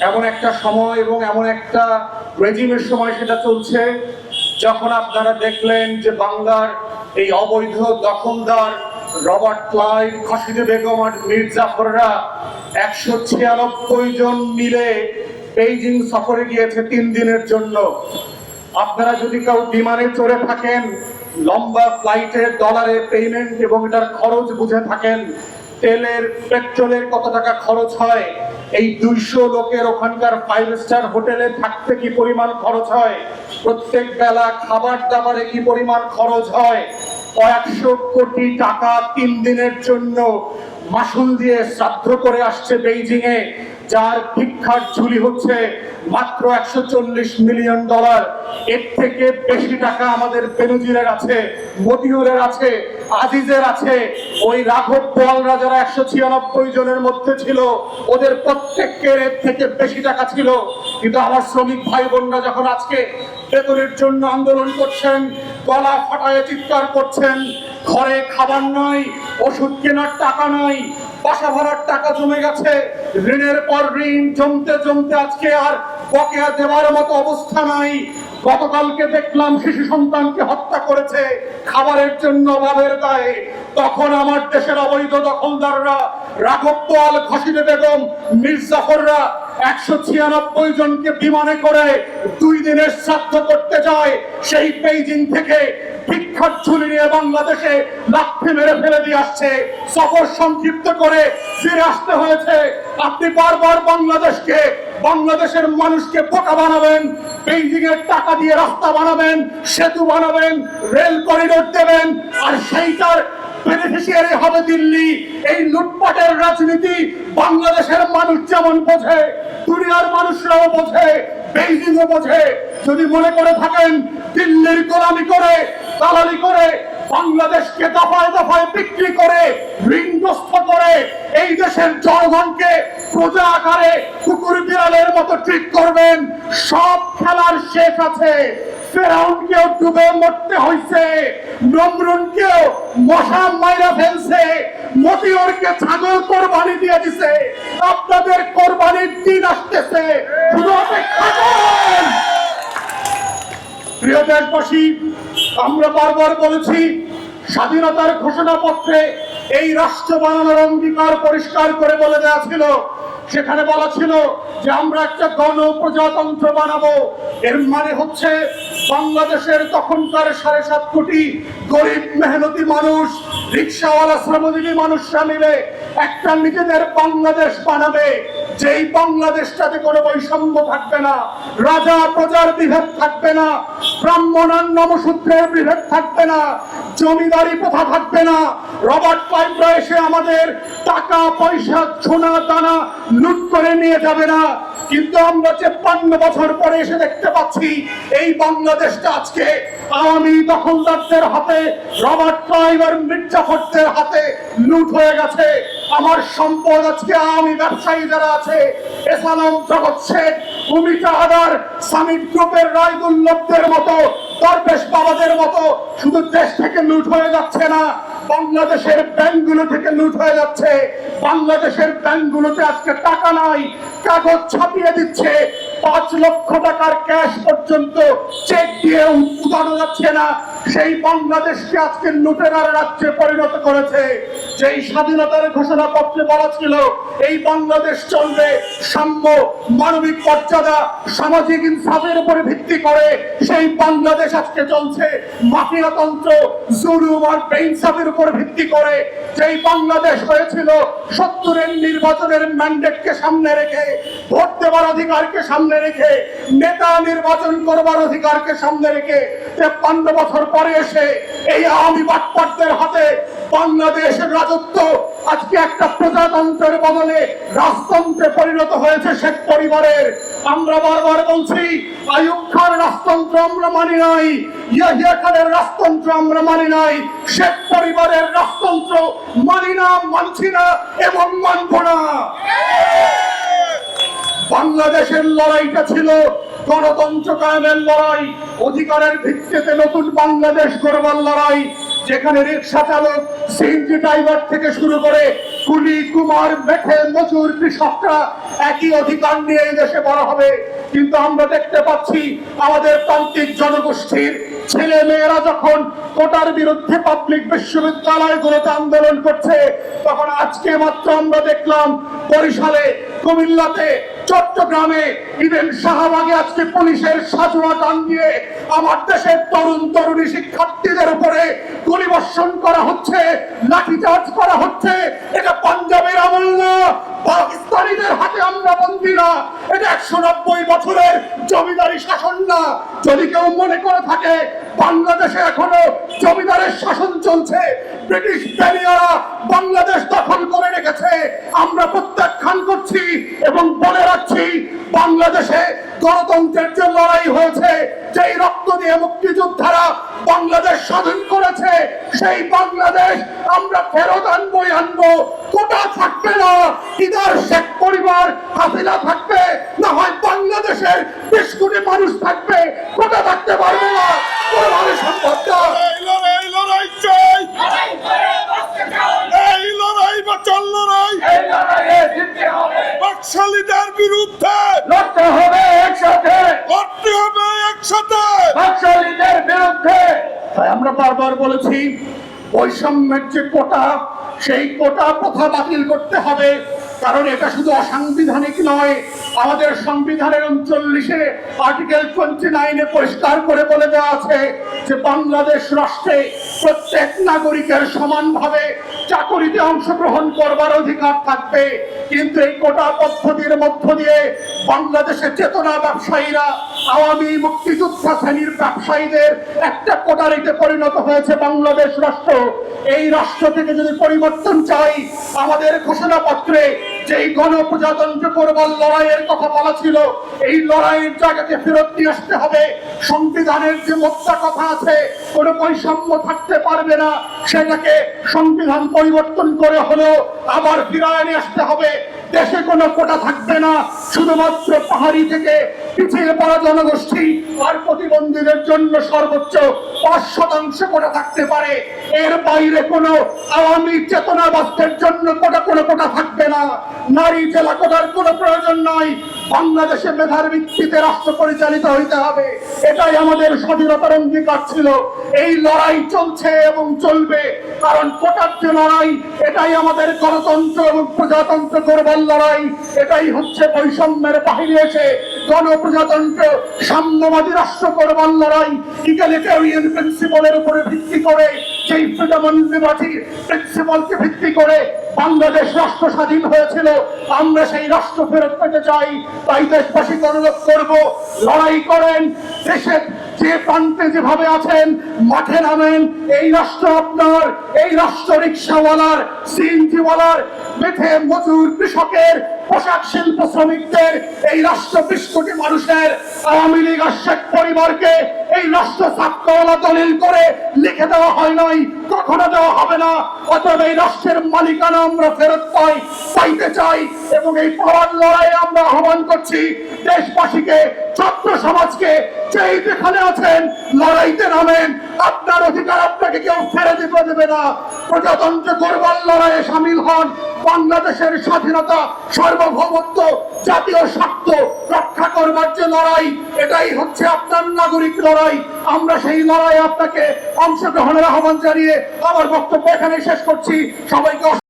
এমন একটা সময় এবং এমন একটা রেজিমের সময় সেটা চলছে যখন আপনারা দেখলেন যে বাংলার এই অবৈধ দখলদার রবার্ট ক্লাইভ, খসিদে বেগম আর মীর জাফররা 196 জন মিলে বেইজিং সফরে গিয়েছে 3 দিনের জন্য। আপনারা যদি কেউ বিমানে চড়ে থাকেন, লম্বা ফ্লাইটের ডলারে পেমেন্ট এবং এটার খরচ বুঝে থাকেন, তেলের পেট্রোলের কত টাকা খরচ হয়, এই 200 লোকের ওখানকার 5 স্টার হোটেলে থাকতে কি পরিমাণ খরচ হয়, প্রত্যেক বেলা খাবার দাবারে কি পরিমাণ খরচ হয়, কয়েকশো কোটি টাকা 3 দিনের জন্য মাসুল দিয়ে শ্রাদ্ধ করে আসছে বেইজিং এ, যার ভিক্ষার ঝুলি হচ্ছে মাত্র $140 মিলিয়ন। এর থেকে বেশি টাকা আমাদের বেনজিরের আছে, মতিউরের আছে, আজিজের আছে। ওই রাঘব বোয়ালরা যারা 196 জনের মধ্যে ছিল, ওদের প্রত্যেকের এর থেকে বেশি টাকা ছিল। কিন্তু আমার শ্রমিক ভাই বোনরা যখন আজকে বেতনের জন্য আন্দোলন করছেন, গলা ফাটায় চিৎকার করছেন, ঘরে খাবার নয়, ওষুধ কেনার টাকা নয়, বাসা ভাড়ার টাকা জমে গেছে, ঋণের পর ঋণ জমতে জমতে আজকে আর বকেয়া দেওয়ার মতো অবস্থা নাই। গতকালকে দেখলাম শিশু সন্তানকে হত্যা করেছে খাবারের জন্য অভাবের দায়ে। তখন আমার দেশের অবৈধ দখলদাররা, রাঘব বোয়াল, খসিদে বেগম, মীর জাফররা 196 জনকে বিমানে করে 2 দিনের শ্রাদ্ধ করতে যায়। সেই বেইজিং থেকে ভিক্ষার ঝুলি নিয়ে বাংলাদেশে লাথি মেরে ফেলে দিয়ে আসছে। সফর সংক্ষিপ্ত করে ফিরে আসতে হয়েছে। আপনি বারবার বাংলাদেশকে, বাংলাদেশের মানুষকে বোকা বানাবেন, বেইজিং এর টাকা দিয়ে রাস্তা বানাবেন, সেতু বানাবেন, রেল করিডোর দেবেন, আর সেইটার বেনিফিশিয়ারি হবে দিল্লি। এই লুটপাটের রাজনীতি বাংলাদেশের মানুষ যেমন বোঝে, দুনিয়ার মানুষরাও বোঝে, বেইজিংও বোঝে। যদি মনে করে থাকেন দিল্লির গোলামি করে, দালালি করে, বাংলাদেশকে দফায় দফায় বিক্রি করে, ঋণগ্রস্ত করে এই দেশের জনগণকে প্রজা আকারে কুকুর বিড়ালের মতো ট্রিট করবেন, সব খেলার শেষ আছে। ফেরাউনকেও ডুবে মরতে হইছে, নমরুনকেও মশা মাইরা ফেলছে, মতিউরকে ছাগল কোরবানি দিয়ে দিছে। আপনাদের কোরবানির দিন আসতেছে, শুধু অপেক্ষা করুন। প্রিয় দেশবাসী, আমরা বারবার বলেছি, স্বাধীনতার ঘোষণাপত্রে এই রাষ্ট্র বানানোর অঙ্গীকার পরিষ্কার করে বলে দেওয়া ছিল। সেখানে বলা ছিল যে আমরা একটা গণপ্রজাতন্ত্র বানাবো। এর মানে হচ্ছে বাংলাদেশের তখনকার 7.5 কোটি গরিব মেহনতি মানুষ, রিক্সাওয়ালা, শ্রমজীবী মানুষরা মিলে একটা নিজেদের বাংলাদেশ বানাবে, যেই বাংলাদেশটাতে কোনো বৈষম্য থাকবে না, রাজা প্রজার বিভেদ থাকবে না, ব্রাহ্মণ আর নমশূদ্রের বিভেদ থাকবে না, জমিদারি প্রথা থাকবে না। রবার্ট ক্লাইভরা এসে আমাদের টাকা পয়সা সোনা দানা লুট করে নিয়ে যাবে না। কিন্তু আমরা 53 বছর পরে এসে দেখতে পাচ্ছি এই বাংলাদেশটা আজকে আওয়ামী দখলদারদের হাতে, রবার্ট ক্লাইভ আর মীর জাফরদের হাতে লুট হয়ে গেছে। আমার সম্পদ আজকে আওয়ামী ব্যবসায়ী যারা আছে, এসালাম, জগৎ শেখ, ভূমিকা আদার, সামিট গ্রুপের রায়দুল্লভদের মতো, দরবেশ বাবাদের মতো শুধু দেশ থেকে লুট হয়ে যাচ্ছে না, বাংলাদেশের ব্যাংকগুলো থেকে লুট হয়ে যাচ্ছে। বাংলাদেশের ব্যাংকগুলোতে আজকে টাকা নাই, কাগজ ছাপিয়ে দিচ্ছে, 5 লক্ষ টাকার ক্যাশ পর্যন্ত চেক দিয়ে উঠানো যাচ্ছে না। সেই বাংলাদেশকে আজকে লুটেরার রাজ্যে পরিণত করেছে। যেই স্বাধীনতার ঘোষণাপত্রে বলা ছিল এই বাংলাদেশ চলবে সাম্য, মানবিক মর্যাদা, সামাজিক ইনসাফের উপরে ভিত্তি করে, সেই বাংলাদেশ আজকে চলছে মাফিয়াতন্ত্র, জুলুম আর বেইনসাফের উপর ভিত্তি করে। যেই বাংলাদেশ হয়েছিল 70-এর নির্বাচনের ম্যান্ডেটকে সামনে রেখে, ভোট দেওয়ার অধিকারকে সামনে রেখে, নেতা নির্বাচন করবার অধিকারকে সামনে রেখে, 53 বছর পরে এসে এই আওয়ামী বাটপারদের হাতে বাংলাদেশের রাজত্ব আজকে একটা প্রজাতন্ত্রের বদলে রাজতন্ত্রে পরিণত হয়েছে শেখ পরিবারের। আমরা বারবার বলছি, আইয়ুব খান রাজতন্ত্র আমরা মানি নাই, ইয়াহিয়া খানের রাজতন্ত্র আমরা মানি নাই, শেখ পরিবারের রাজতন্ত্র মানি না, মানছি না এবং মানব না। বাংলাদেশের লড়াইটা ছিল গণতন্ত্র কায়েমের লড়াই, অধিকারের ভিত্তিতে নতুন বাংলাদেশ গড়বার লড়াই, যেখানে রিক্সা চালক, সিএনজি ড্রাইভার থেকে শুরু করে কুলি কুমার মেঠে মজুর কৃষকরা একই অধিকার নিয়ে এই দেশে বড় হবে। কিন্তু আমরা দেখতে পাচ্ছি আমাদের প্রান্তিক জনগোষ্ঠীর ছেলে মেয়েরা যখন কোটার বিরুদ্ধে পাবলিক বিশ্ববিদ্যালয়গুলোতে আন্দোলন করছে, তখন আজকে মাত্র আমরা দেখলাম বরিশালে, কুমিল্লাতে, চট্টগ্রামে, ইভেন শাহবাগে আজকে পুলিশের সাজোয়া টান দিয়ে আমার দেশের তরুণ তরুণী শিক্ষার্থীদের উপরে গুলিবর্ষণ করা হচ্ছে, লাঠিচার্জ করা হচ্ছে। এটা পাঞ্জাবের আমল না, পাকিস্তানিদের হাতে আমরা বন্দী না, এটা 190 বছরের জমিদারি শাসন না। যদি কেউ মনে করে থাকে বাংলাদেশে এখনো জমিদারের শাসন চলছে, ব্রিটিশ ব্যারিয়ারা বাংলাদেশ দখল করে রেখেছে, আমরা প্রত্যাখ্যান করছি এবং বলে রাখছি বাংলাদেশে গণতন্ত্রের যে লড়াই হয়েছে, যেই রক্ত দিয়ে মুক্তিযোদ্ধারা বাংলাদেশ স্বাধীন করেছে, সেই বাংলাদেশ আমরা ফেরত আনবই আনবো। কোটা থাকবে না, ইদার শেখ পরিবার হাসিনা থাকবে, না হয় বাংলাদেশের 20 কোটি মানুষ থাকবে, কোটা থাকতে পারবে না, কোনোভাবে সম্ভব না। এই লড়াই চাই, এই লড়াই বাঁচার লড়াই, বাকশালীদের বিরুদ্ধে লড়তে হবে একসাথে, লড়তে হবে একসাথে বাকশালীদের বিরুদ্ধে। তাই আমরা বারবার বলেছি বৈষম্যের যে কোটা, সেই কোটা প্রথা বাতিল করতে হবে। কারণ এটা শুধু অসাংবিধানিক নয়, আমাদের সংবিধানের 39-এ আর্টিকেল 29-এ পরিষ্কার করে বলে দেওয়া আছে যে বাংলাদেশ রাষ্ট্রে প্রত্যেক নাগরিকের সমানভাবে চাকরিতে অংশগ্রহণ করবার অধিকার থাকবে। কিন্তু এই কোটা পদ্ধতির মধ্য দিয়ে বাংলাদেশের চেতনা ব্যবসায়ীরা, আওয়ামী মুক্তিযোদ্ধা শ্রেণীর ব্যবসায়ীদের একটা কোটারিতে পরিণত হয়েছে বাংলাদেশ রাষ্ট্র। এই রাষ্ট্র থেকে যদি পরিবর্তন চাই, আমাদের ঘোষণাপত্রে যেই গণপ্রজাতন্ত্র করবার লড়াইয়ের কথা বলা ছিল, এই লড়াইয়ের জায়গাকে ফেরত নিয়ে আসতে হবে। সংবিধানের যে মোদ্দা কথা আছে, কোনো বৈষম্য থাকতে পারবে না, সেটাকে সংবিধান পরিবর্তন করে হলেও আবার ফিরায় নিয়ে আসতে হবে। দেশে কোনো কোটা থাকবে না, শুধুমাত্র পাহাড়ি থেকে পিছিয়ে পড়া জনগোষ্ঠী আর প্রতিবন্ধীদের জন্য সর্বোচ্চ 5% কোটা থাকতে পারে। এর বাইরে কোনো আওয়ামী চেতনাবাসদের জন্য কোনো কোটা থাকবে না। নারী জেলা কোটার কোনো প্রয়োজন নাই। বাংলাদেশে মেধার ভিত্তিতে রাষ্ট্র পরিচালিত হইতে হবে, এটাই আমাদের স্বাধীনতার অঙ্গীকার ছিল। এই লড়াই চলছে এবং চলবে, কারণ কোটার যে লড়াই, এটাই আমাদের গণতন্ত্র এবং প্রজাতন্ত্র করবার লড়াই। এটাই হচ্ছে বৈষম্যের বাহিরে এসে গণপ্রজাতন্ত্র সাম্যবাদী রাষ্ট্র করবার লড়াই। ইগালিটেরিয়ান প্রিন্সিপালের উপরে ভিত্তি করে, সেই ফ্রিডম অ্যান্ড লিবার্টি প্রিন্সিপালকে ভিত্তি করে বাংলাদেশ রাষ্ট্র স্বাধীন হয়েছিল। আমরা সেই রাষ্ট্র ফেরত পেতে চাই। তাই দেশবাসীকে অনুরোধ করব, লড়াই করেন, দেশের যে প্রান্তে যেভাবে আছেন মাঠে নামেন। এই রাষ্ট্র আপনার, এই রাষ্ট্র রিক্সাওয়ালার, সিএনজিওয়ালার, মেঠে মজুর কৃষকের, পোশাক শিল্প শ্রমিকদের, এই রাষ্ট্র 20 কোটি মানুষের। আওয়ামী লীগ আর শেখ পরিবারকে এই রাষ্ট্র ছাত্রওয়ালা দলিল করে লিখে দেওয়া হয় নাই, কখনো দেওয়া হবে না। অতএব এই রাষ্ট্রের মালিকানা আমরা ফেরত পাইতে চাই এবং এই পাওয়ার লড়াইয়ে আমরা আহ্বান করছি দেশবাসীকে, ছাত্র সমাজকে, যেই যেখানে আছেন লড়াইতে নামেন। আপনার অধিকার আপনাকে কেউ ফেরে দিতে দেবে না। প্রজাতন্ত্র করবার লড়াইয়ে সামিল হন। বাংলাদেশের স্বাধীনতা, সার্বভৌমত্ব, জাতীয় স্বার্থ রক্ষা করবার যে লড়াই, এটাই হচ্ছে আপনার নাগরিক লড়াই। আমরা সেই লড়াইয়ে আপনাকে অংশগ্রহণের আহ্বান জানিয়ে আমার বক্তব্য এখানে শেষ করছি। সবাইকে